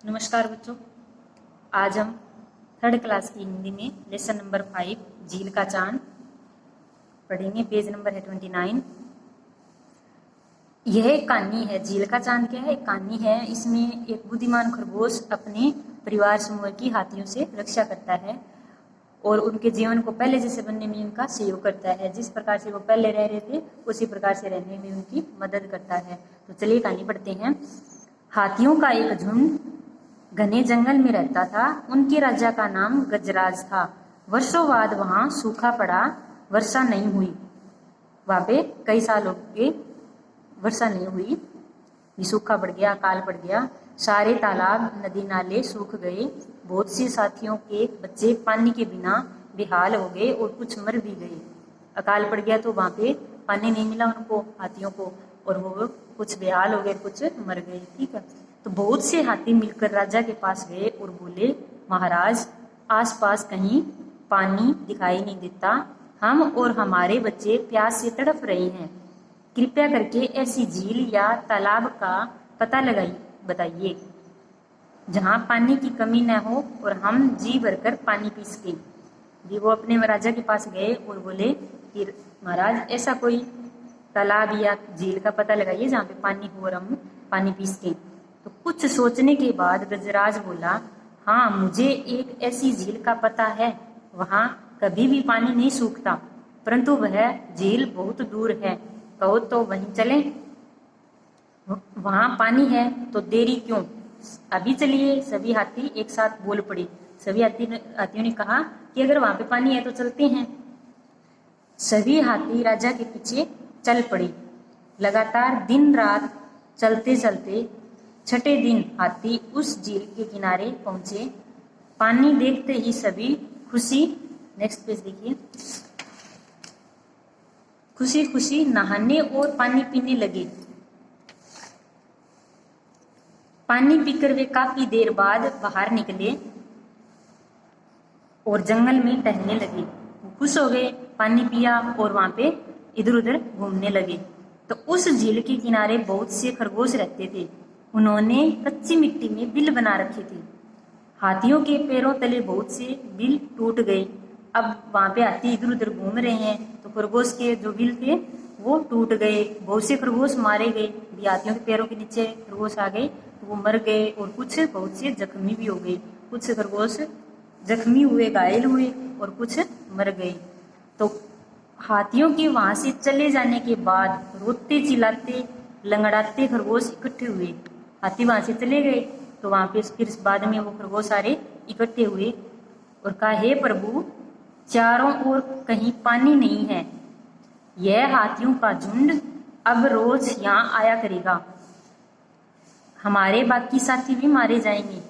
नमस्कार बच्चों, आज हम थर्ड क्लास की हिंदी में लेसन नंबर 5 झील का चांद पढ़ेंगे। पेज नंबर है 29। यह एक कहानी है। झील का चांद क्या है? एक कहानी है। इसमें एक बुद्धिमान खरगोश अपने परिवार समूह की हाथियों से रक्षा करता है और उनके जीवन को पहले जैसे बनने में उनका सहयोग करता है। जिस प्रकार से वो पहले रह रहे थे उसी प्रकार से रहने में उनकी मदद करता है। तो चलिए कहानी पढ़ते हैं। हाथियों का एक झुंड घने जंगल में रहता था। उनके राजा का नाम गजराज था। वर्षों बाद वहां सूखा पड़ा, वर्षा नहीं हुई। वहां पे कई साल हो गए, वर्षा नहीं हुई, सूखा पड़ गया, अकाल पड़ गया। सारे तालाब, नदी नाले सूख गए। बहुत से साथियों के बच्चे पानी के बिना बेहाल हो गए और कुछ मर भी गए। अकाल पड़ गया तो वहां पे पानी नहीं मिला उनको, हाथियों को, और वो कुछ बेहाल हो गए, कुछ मर गए। ठीक है। तो बहुत से हाथी मिलकर राजा के पास गए और बोले, महाराज, आसपास कहीं पानी दिखाई नहीं देता। हम और हमारे बच्चे प्यास से तड़प रहे हैं। कृपया करके ऐसी झील या तालाब का पता बताइए जहां पानी की कमी न हो और हम जी भरकर पानी पी सके। जी वो अपने राजा के पास गए और बोले कि महाराज, ऐसा कोई तालाब या झील का पता लगाइए जहाँ पे पानी हो और हम पानी पी सके। तो कुछ सोचने के बाद गजराज बोला, हाँ, मुझे एक ऐसी झील का पता है। वहां कभी भी पानी नहीं सूखता, परंतु वह झील बहुत दूर है। कहो तो वहीं चलें। वहां पानी है तो देरी क्यों, अभी चलिए। सभी हाथी एक साथ बोल पड़े। सभी हाथियों ने कहा कि अगर वहां पे पानी है तो चलते हैं। सभी हाथी राजा के पीछे चल पड़े। लगातार दिन रात चलते चलते छठे दिन हाथी उस झील के किनारे पहुंचे। पानी देखते ही सभी नेक्स्ट पेज देखिए, खुशी खुशी नहाने और पानी पीने लगे। पानी पीकर वे काफी देर बाद बाहर निकले और जंगल में टहलने लगे। वो खुश हो गए, पानी पिया और वहां पे इधर उधर घूमने लगे। तो उस झील के किनारे बहुत से खरगोश रहते थे। उन्होंने कच्ची मिट्टी में बिल बना रखे थे। हाथियों के पैरों तले बहुत से बिल टूट गए। अब वहां पे हाथी इधर उधर घूम रहे हैं तो खरगोश के जो बिल थे वो टूट गए। बहुत से खरगोश मारे गए। हाथियों के पैरों के नीचे खरगोश आ गए तो वो मर गए और कुछ बहुत से जख्मी भी हो गए। कुछ खरगोश जख्मी हुए, घायल हुए और कुछ मर गए। तो हाथियों के वहां से चले जाने के बाद रोते चिल्लाते लंगड़ाते खरगोश इकट्ठे हुए। हाथी वहां से चले गए तो वहां पे फिर बाद में वो खरगोश सारे इकट्ठे हुए और कहा, हे प्रभु, चारों ओर कहीं पानी नहीं है। यह हाथियों का झुंड अब रोज यहाँ आया करेगा। हमारे बाकी साथी भी मारे जाएंगे।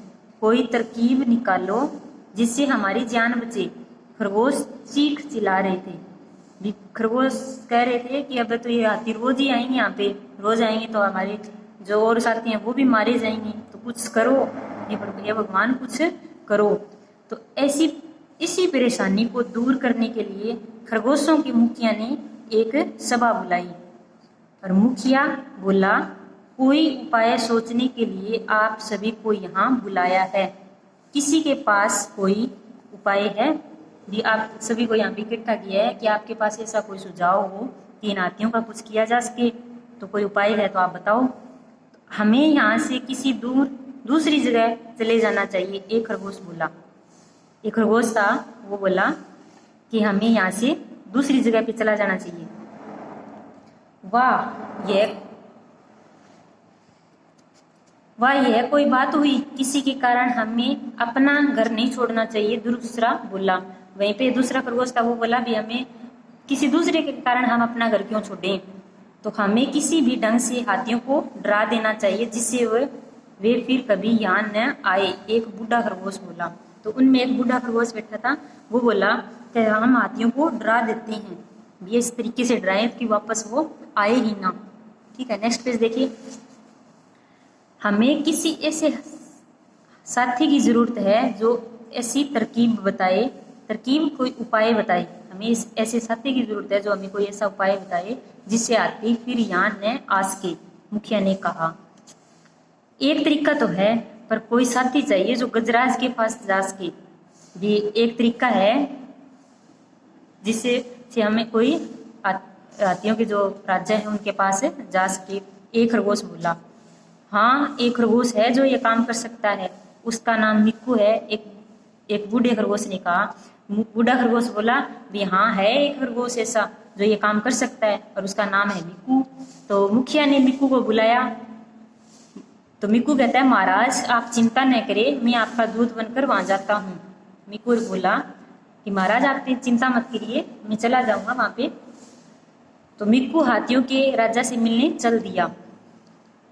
कोई तरकीब निकालो जिससे हमारी जान बचे। खरगोश चीख चिल्ला रहे थे। खरगोश कह रहे थे कि अब तो ये हाथी रोज ही आएंगे, यहाँ पे रोज आएंगे तो हमारे जो और साथी हैं वो भी मारे जाएंगे। तो कुछ करो, ये भगवान कुछ करो। तो इसी परेशानी को दूर करने के लिए खरगोशों की मुखिया ने एक सभा बुलाई और मुखिया बोला, कोई उपाय सोचने के लिए आप सभी को यहाँ बुलाया है। किसी के पास कोई उपाय है? जी आप सभी को यहाँ पे इकट्ठा किया है कि आपके पास ऐसा कोई सुझाव हो कि इन हाथियों का कुछ किया जा सके। तो कोई उपाय है तो आप बताओ। हमें यहाँ से किसी दूसरी जगह चले जाना चाहिए, एक खरगोश बोला। एक खरगोश था, वो बोला कि हमें यहाँ से दूसरी जगह पे चला जाना चाहिए। वाह, यह कोई बात हुई? किसी के कारण हमें अपना घर नहीं छोड़ना चाहिए, दूसरा बोला। वहीं पे दूसरा खरगोश था, वो बोला भी हमें किसी दूसरे के कारण हम अपना घर क्यों छोड़ें। तो हमें किसी भी ढंग से हाथियों को डरा देना चाहिए जिससे वे फिर कभी यहाँ न आए, एक बूढ़ा खरगोश बोला। तो उनमें एक बूढ़ा खरगोश बैठा था, वो बोला कि हम हाथियों को डरा देते हैं, ये इस तरीके से डराएं कि वापस वो आए ही ना। ठीक है, नेक्स्ट पेज देखिए। हमें किसी ऐसे साथी की जरूरत है जो ऐसी तरकीब बताए, कोई उपाय बताए। हमें ऐसे साथी की जरूरत है जो हमें कोई ऐसा उपाय बताए जिससे हाथी फिर यहाँ न आ सके। मुखिया ने कहा, एक तरीका तो है, पर कोई साथी चाहिए जो गजराज के पास जा सके। ये एक तरीका है जिससे से हमें कोई हाथियों के जो राजा है उनके पास जा सके। एक खरगोश बोला, हाँ एक खरगोश है जो ये काम कर सकता है, उसका नाम मिक्कू है। एक बूढ़े खरगोश ने कहा। बूढ़ा खरगोश बोला भी हाँ है एक खरगोश ऐसा जो ये काम कर सकता है और उसका नाम है मिक्कू। तो मुखिया ने मिक्कू को बुलाया। तो मिक्कू कहता है महाराज आप चिंता न करें, मैं आपका दूत बनकर वहां जाता हूँ। मिक्कू बोला कि महाराज आप चिंता मत करिए, मैं चला जाऊंगा वहां पे। तो मिक्कू हाथियों के राजा से मिलने चल दिया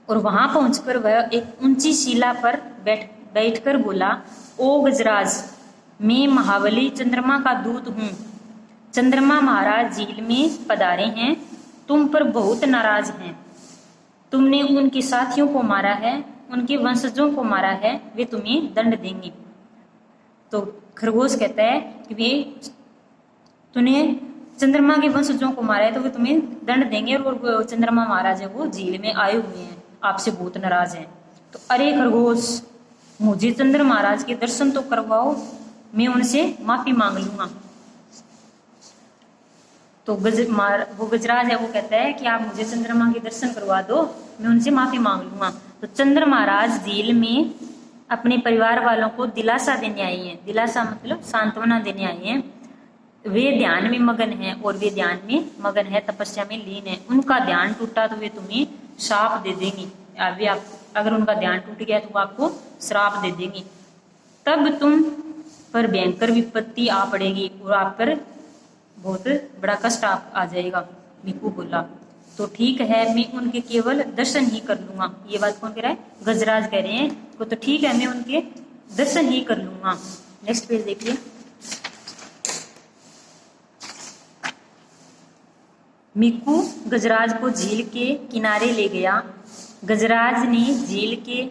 और वहां पहुंचकर वह एक ऊंची शिला पर बैठकर बोला, ओ गजराज मैं महाबली चंद्रमा का दूत हूँ। चंद्रमा महाराज झील में पधारे हैं, तुम पर बहुत नाराज हैं। तुमने उनके साथियों को मारा है, उनके वंशजों को मारा है, वे तुम्हें दंड देंगे। तो खरगोश कहता है कि वे तूने चंद्रमा के वंशजों को मारा है तो वे तुम्हें दंड देंगे और चंद्रमा महाराज है वो झील में आए हुए हैं, आपसे बहुत नाराज हैं। तो अरे खरगोश मुझे चंद्र महाराज के दर्शन तो करवाओ, मैं उनसे माफी मांग लूंगा। तो वो गजराज है वो कहता है कि आप मुझे चंद्रमा के दर्शन करवा दो, मैं उनसे माफी मांग लूंगा। तो चंद्र महाराज झील में अपने परिवार वालों को दिलासा देने आए हैं। दिलासा मतलब सांत्वना देने आए हैं। वे ध्यान में मगन हैं और वे ध्यान में मगन है, तपस्या में लीन है। उनका ध्यान टूटा तो वे तुम्हें श्राप दे देंगी। अगर उनका ध्यान टूट गया तो वो आपको श्राप दे देंगी, तब तुम पर भयंकर विपत्ति आ पड़ेगी और आप पर बहुत बड़ा कष्ट आ जाएगा। मिक्कू बोला तो ठीक है, मैं उनके केवल दर्शन ही कर लूंगा। ये बात कौन कह रहा है? गजराज कह रहे हैं तो ठीक है मैं उनके दर्शन ही कर लूंगा। नेक्स्ट पेज देखिए। मिक्कू गजराज को झील के किनारे ले गया। गजराज ने झील के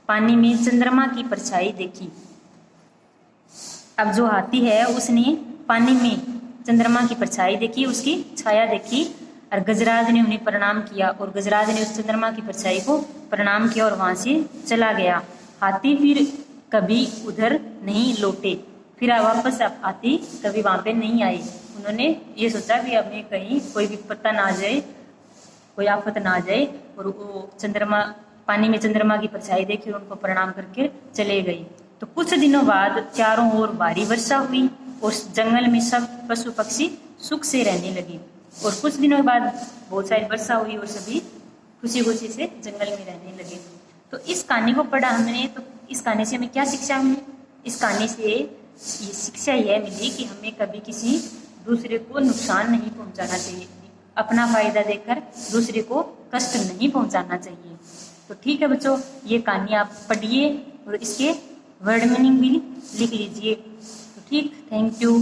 पानी में चंद्रमा की परछाई देखी। अब जो हाथी है उसने पानी में चंद्रमा की परछाई देखी, उसकी छाया देखी और गजराज ने उन्हें प्रणाम किया और गजराज ने उस चंद्रमा की परछाई को प्रणाम किया और वहां से चला गया। हाथी फिर कभी उधर नहीं लौटे, फिर वापस हाथी कभी वहां पे नहीं आए। उन्होंने ये सोचा कि अब कहीं कोई विपत्ता ना आ जाए, कोई आफत ना आ जाए, और वो चंद्रमा पानी में चंद्रमा की परछाई देखी और उनको प्रणाम करके चले गए। तो कुछ दिनों बाद चारों ओर भारी वर्षा हुई और जंगल में सब पशु पक्षी सुख से रहने लगे। और कुछ दिनों बाद बहुत सारी वर्षा हुई और सभी खुशी खुशी से जंगल में रहने लगे। तो इस कहानी को पढ़ा हमने, तो इस कहानी से हमें क्या शिक्षा मिली? इस कहानी से ये शिक्षा यह मिली कि हमें कभी किसी दूसरे को नुकसान नहीं पहुंचाना चाहिए, अपना फायदा देखकर दूसरे को कष्ट नहीं पहुंचाना चाहिए। तो ठीक है बच्चों, ये कहानी आप पढ़िए और इसके वर्ड मीनिंग भी लिख लीजिए। तो ठीक, थैंक यू।